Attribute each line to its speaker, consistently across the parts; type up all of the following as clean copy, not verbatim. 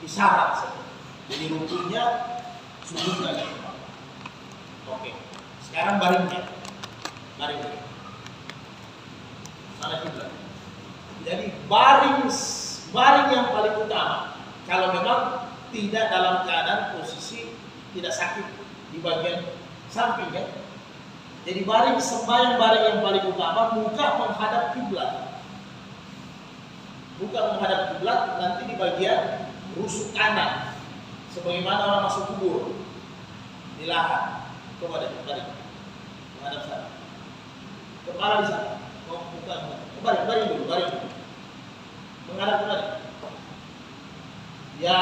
Speaker 1: isyarat saja. Jadi rukunya sujudnya lagi. Oke. Sekarang baringnya. Salah kiblat. Jadi baring yang paling utama. Kalau memang tidak dalam keadaan posisi tidak sakit di bagian samping ya. Jadi sembahyang baring yang paling utama, muka menghadap kiblat. Muka menghadap kiblat, nanti di bagian rusuk kanan. Sebagaimana orang masuk kubur di lahan. Coba deh, menghadap sana. Kepala di sana. Muka. Baring dulu. Menghadap kembali. Ya.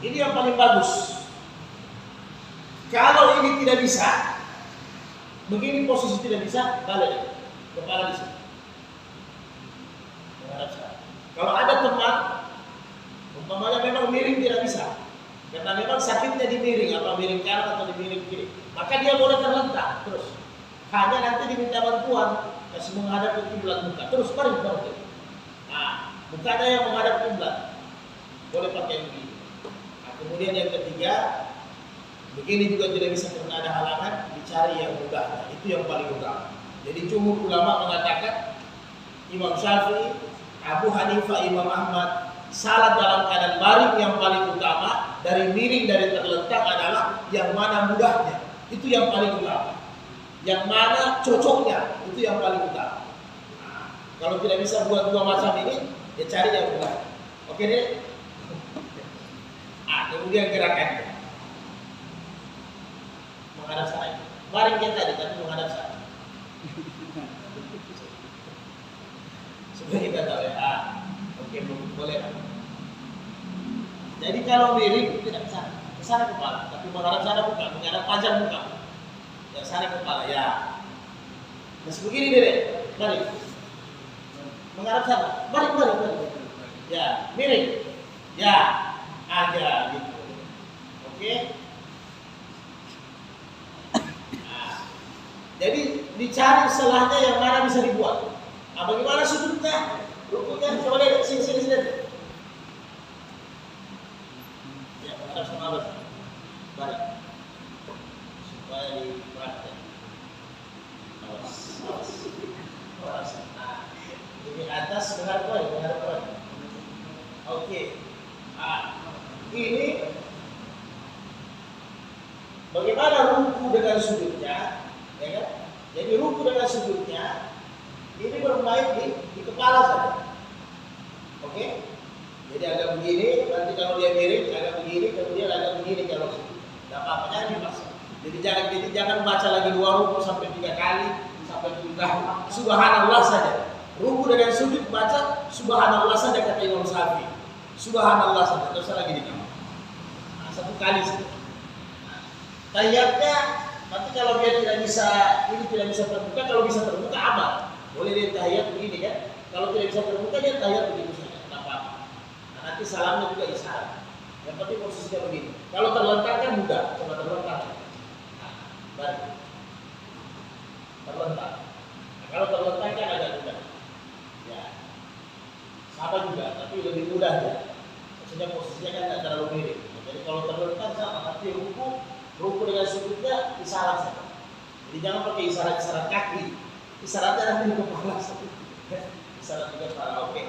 Speaker 1: Ini yang paling bagus. Kalau ini tidak bisa, begini posisi tidak bisa, balik kepala di sini. Menghadap sana. Kalau ada teman, umpamanya memang miring tidak bisa, karena memang sakitnya di miring, apa miring kanan atau di miring kiri, maka dia boleh terlentak terus. Hanya nanti diminta bantuan, kasih menghadap ke kiblat muka, terus baring. Nah, mukanya yang menghadap kiblat, boleh pakai begini. Nah, kemudian yang ketiga, begini juga tidak bisa karena ada halangan, dicari yang mudah. Itu yang paling utama. Jadi jumhur ulama mengatakan, Imam Syafi'i, Abu Hanifah, Imam Ahmad, salat dalam keadaan baring yang paling utama, dari miring, dari terletak adalah yang mana mudahnya. Itu yang paling utama. Yang mana cocoknya, itu yang paling utama. Nah, kalau tidak bisa buat dua macam ini, ya cari yang mudah. Oke deh. Kemudian gerakannya menghadap sana. Baring kita tadi, tapi menghadap sana. Supaya kita tahu ya. Oke, boleh. Jadi kalau miring tidak ke sana kepala, tapi menghadap sana muka, menghadap panjang muka. Yang sana kepala ya. Masih begini deh, balik. Menghadap sana, balik. Ya, miring. Ya, aja gitu. Oke. Nah, jadi dicari selahnya yang mana bisa dibuat. Nah, bagaimana sudutnya? Rukunya coba lihat sini. Ya, menghadap sama Allah. Balik. Supaya dipraktek. Awas. Nah, ini atas menghadap bawah. Oke. Nah, ini bagaimana ruku dengan sudutnya, ya kan? Jadi ruku dengan sudutnya ini bermain di kepala saja. Oke? Jadi agak begini, nanti kalau dia miring agak begini, kemudian agak begini kalau sudut. Tidak apa-apa, jangan dipaksa. Jadi jangan baca lagi 2 ruku sampai 3 kali, sampai 7 kali. Subhanallah saja. Ruku dengan sudut baca subhanallah saja kata Imam Syafi'i. Subhanallah saja, tidak usah lagi dikit. Nah, 1 kali saja. Tahiyatnya nanti kalau dia tidak bisa terbuka, kalau bisa terbuka aman. Boleh dia tahiyat begini kan? Kalau tidak bisa terbuka dia tahiyat begitu saja, tidak apa-apa. Nah, nanti salamnya juga isyarat. Yang penting posisinya begini. Kalau terlentar kan mudah, coba terlentar. Nah, balik. Terlentar. Nah, kalau terlentar kan agak mudah. Ya, sama juga, tapi lebih mudah ya. Maksudnya posisinya kan tidak terlalu miring. Jadi kalau terlentar sama, nanti ruku dengan sudutnya isyarat saja. Jadi jangan pakai isyarat kaki. Isyaratnya nanti di kepala saja. Isyarat di kepala, oke.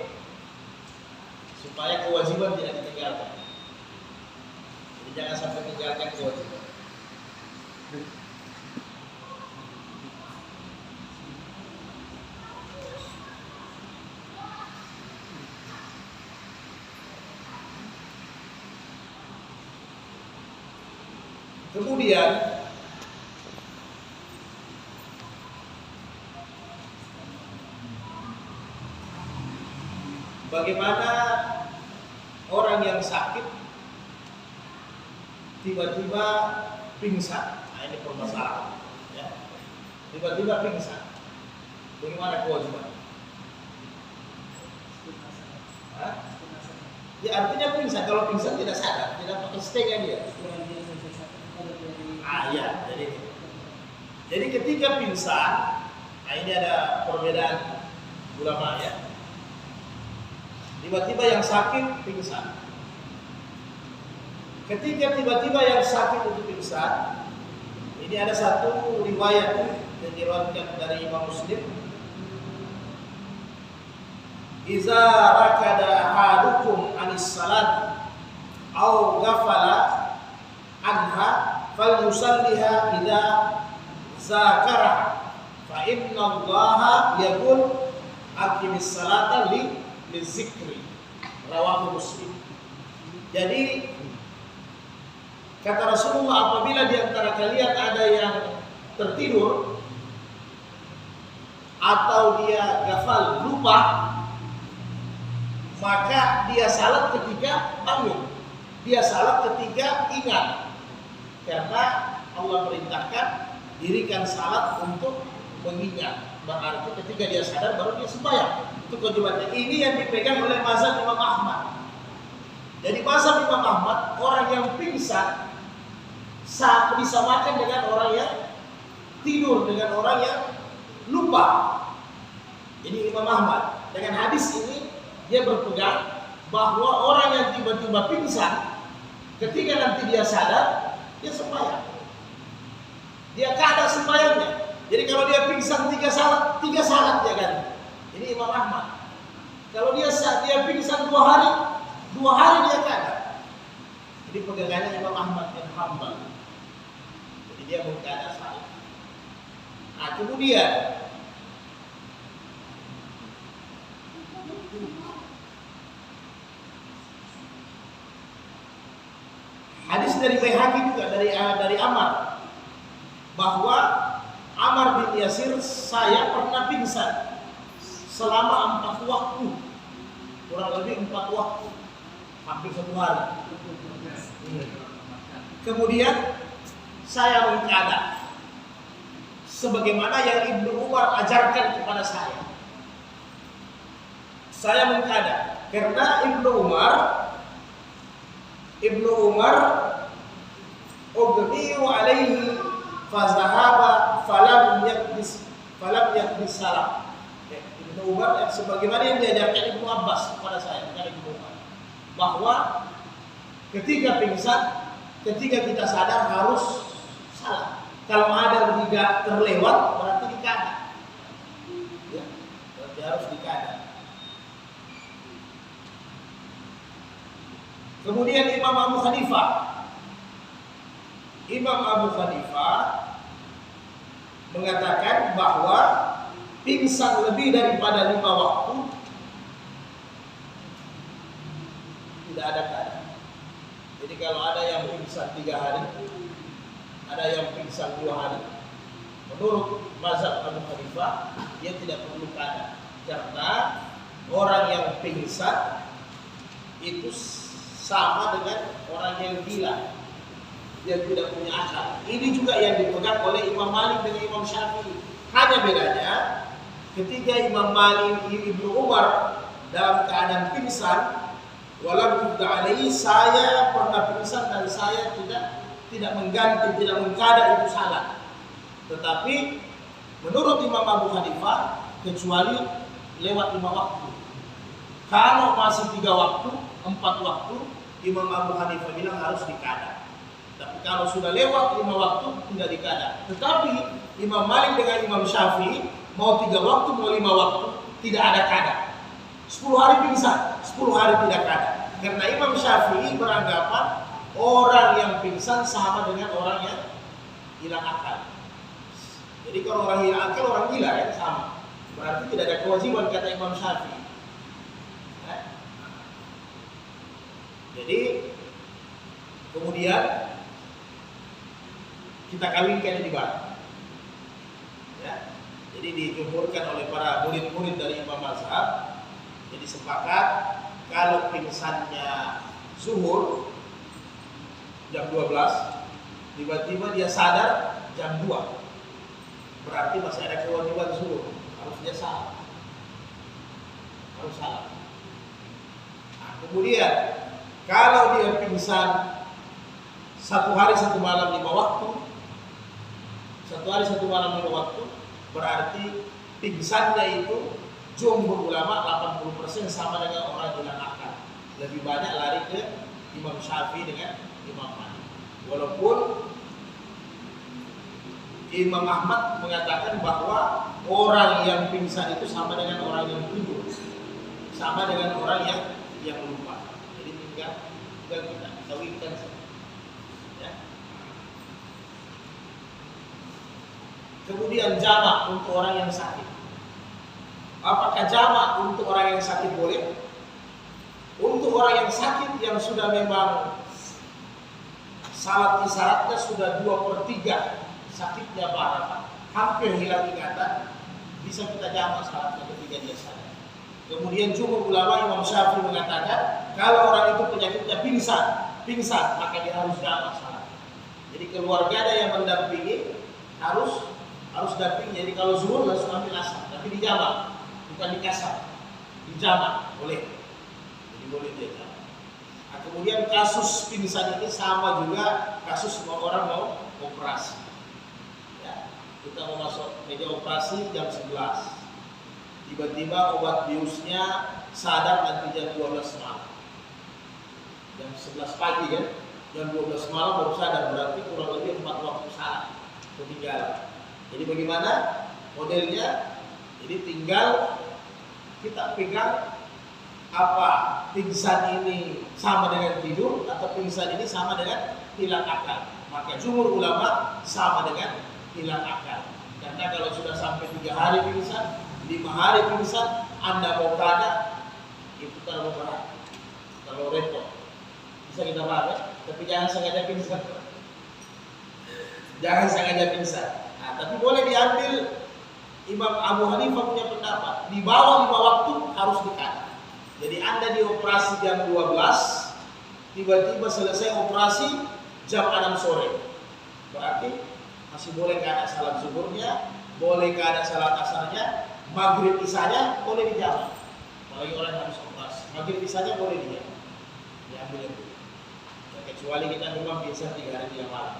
Speaker 1: Supaya kewajiban tidak ditinggalkan. Jadi jangan sampai tinggalkan kewajiban. Kemudian bagaimana orang yang sakit tiba-tiba pingsan? Nah, ini permasalahan. Ya. Tiba-tiba pingsan. Bagaimana kewajiban? Ya artinya pingsan. Kalau pingsan tidak sadar, tidak pakai stay dia. Ya, jadi ketika pingsan, nah ini ada perbedaan ulama ya. Tiba-tiba yang sakit pingsan. Ketika tiba-tiba yang sakit itu pingsan, ini ada satu riwayat yang diriwayatkan dari Imam Muslim. Iza rakada ahadukum anis salat au ghafala anha falyusalliha idza zakaraha fa inna Allaha yaqul aqimis salata lizikri, rawahu Muslim. Jadi kata Rasulullah, apabila di antara kalian ada yang tertidur atau dia ghafal, lupa, maka dia salat ketika bangun, dia salat ketika ingat. Karena Allah perintahkan dirikan salat untuk mengingat. Berarti ketika dia sadar baru dia sembahyang. Itu kewajibannya. Ini yang dipegang oleh mazhab Imam Ahmad. Jadi mazhab Imam Ahmad, orang yang pingsan disamakan dengan orang yang tidur, dengan orang yang lupa. Ini Imam Ahmad. Dengan hadis ini dia berpegang bahwa orang yang tiba-tiba pingsan, ketika nanti dia sadar, dia sembahyang. Dia kada sembahyangnya. Jadi kalau dia pingsan tiga salat dia kan. Ini Imam Ahmad. Kalau dia pingsan 2 hari dia kada. Jadi pegangannya Imam Ahmad bin Hanbal. Jadi dia mengkada salat. Nah, kemudian hadis dari Baihaqi juga dari Amar, bahwa Amar bin Yasir, saya pernah pingsan selama 4 waktu, kurang lebih 4 waktu, hampir 1 hari. Kemudian saya mengkada sebagaimana yang Ibnu Umar ajarkan kepada saya. Saya mengkada karena Ibnu Umar ugniyu alaihi fazahaba falam yakbis salam. Ibnu Umar sebagaimana yang diajarkan Ibnu Abbas kepada saya, kepada Ibnu Umar, bahwa ketika pingsan, ketika kita sadar harus salam. Kalau ada tidak terlewat berarti dikada. Ya, berarti harus dikada. Kemudian Imam Abu Hanifah mengatakan bahwa pingsan lebih daripada 5 waktu tidak ada kada. Jadi kalau ada yang pingsan 3 hari, ada yang pingsan 2 hari, menurut mazhab Abu Hanifah dia tidak perlu kada, karena orang yang pingsan itu sama dengan orang yang gila, yang tidak punya akal. Ini juga yang dipegang oleh Imam Malik dan Imam Syafi'i. Hanya bedanya ketika Imam Malik, Ibnu Umar dalam keadaan pingsan, walau tidak alaihi, saya pernah pingsan dan saya tidak mengganti, tidak mengkada, itu salah. Tetapi menurut Imam Abu Hanifah, kecuali lewat 5 waktu. Kalau masih 3 waktu, 4 waktu, Imam Abu Hanifah bilang harus dikada. Tapi kalau sudah lewat 5 waktu, tidak dikada. Tetapi Imam Malik dengan Imam Syafi'i, mau 3 waktu, mau 5 waktu, tidak ada kada. 10 hari pingsan, 10 hari tidak kada. Karena Imam Syafi'i beranggapan orang yang pingsan sama dengan orang yang hilang akal. Jadi kalau orang hilang akal, orang gila kan sama. Berarti tidak ada kewajiban kata Imam Syafi'i. Jadi kemudian kita kawinkan di barang. Ya. Jadi dijumhurkan oleh para murid-murid dari Imam Mazhab. Jadi sepakat kalau pingsannya zuhur jam 12, tiba-tiba dia sadar jam 2, berarti masih ada kewajiban zuhur, harus dia salat. Harus salat. Nah, kemudian kalau dia pingsan 1 hari 1 malam 5 waktu, 1 hari 1 malam 5 waktu, berarti pingsannya itu Jumhur ulama 80% sama dengan orang hilang akal. Lebih banyak lari ke Imam Syafi'i dengan Imam Malik. Walaupun Imam Ahmad mengatakan bahwa orang yang pingsan itu sama dengan orang yang tidur, sama dengan orang yang lupa. Jadi tinggal kita tauhidkan saja. Ya. Kemudian jamak untuk orang yang sakit. Apakah jamak untuk orang yang sakit boleh? Untuk orang yang sakit yang sudah memang salat isyaratnya sudah 2/3 sakitnya parah, hampir hilang ingatan, bisa kita jamak salatnya ketika dia sadar. Kemudian jumhur ulama Imam Syafi'i mengatakan kalau orang itu penyakitnya pingsan, maka dia harus jamak salat. Jadi keluarga ada yang mendampingi harus damping. Jadi kalau zuhur langsung ambil asar, tapi dijamak, bukan dikasar, dijamak boleh. Jadi boleh dia jamak. Nah, kemudian kasus pingsan ini sama juga kasus orang mau operasi. Ya, kita mau masuk meja operasi jam 11. Tiba-tiba obat biusnya sadar nanti jam 12 malam. Jam 11 pagi kan, jam 12 malam baru sadar, berarti kurang lebih 4 waktu salat ketinggalan. Jadi bagaimana modelnya? Jadi tinggal kita pegang apa pingsan ini sama dengan tidur atau pingsan ini sama dengan hilang akal. Maka jumhur ulama sama dengan hilang akal. Karena kalau sudah sampai 3 hari pingsan, 5 hari pingsan, Anda mau kada, itu terlalu berat, terlalu repot. Bisa kita paham ya? Tapi jangan sengaja pingsan. Jangan sengaja pingsan. Nah, tapi boleh diambil. Imam Abu Hanifah punya pendapat di bawah 5 waktu harus dikata. Jadi Anda dioperasi jam 12, tiba-tiba selesai operasi jam 6 sore, berarti masih boleh kada salat zuhurnya, boleh kada salat asarnya, maghrib isanya boleh dijamak. Apalagi orang yang harus operasi, maghrib isanya boleh dijamak, diambil itu. Ya, kecuali kita memang biasa 3 hari 3 malam,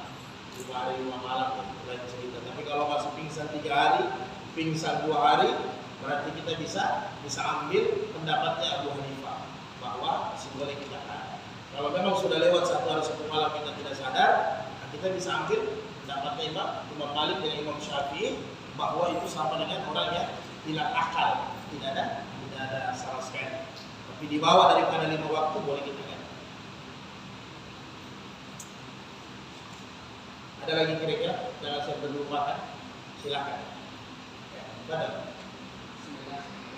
Speaker 1: 5 hari 5 malam, lain cerita. Tapi kalau masih pingsan 3 hari, pingsan 2 hari, berarti kita bisa ambil pendapatnya Abu Hanifah bahwa masih boleh kita kada. Kalau memang sudah lewat 1 hari 1 malam kita tidak sadar, kita bisa ambil pendapatnya Imam Malik dan Imam Syafi'i bahwa itu sama dengan orang yang hilang akal, tidak ada salah sekali. Tapi di bawah daripada 5 waktu boleh kita kada. Ada lagi kira-kira? Jangan saya terlupakan. Silakan. Ya,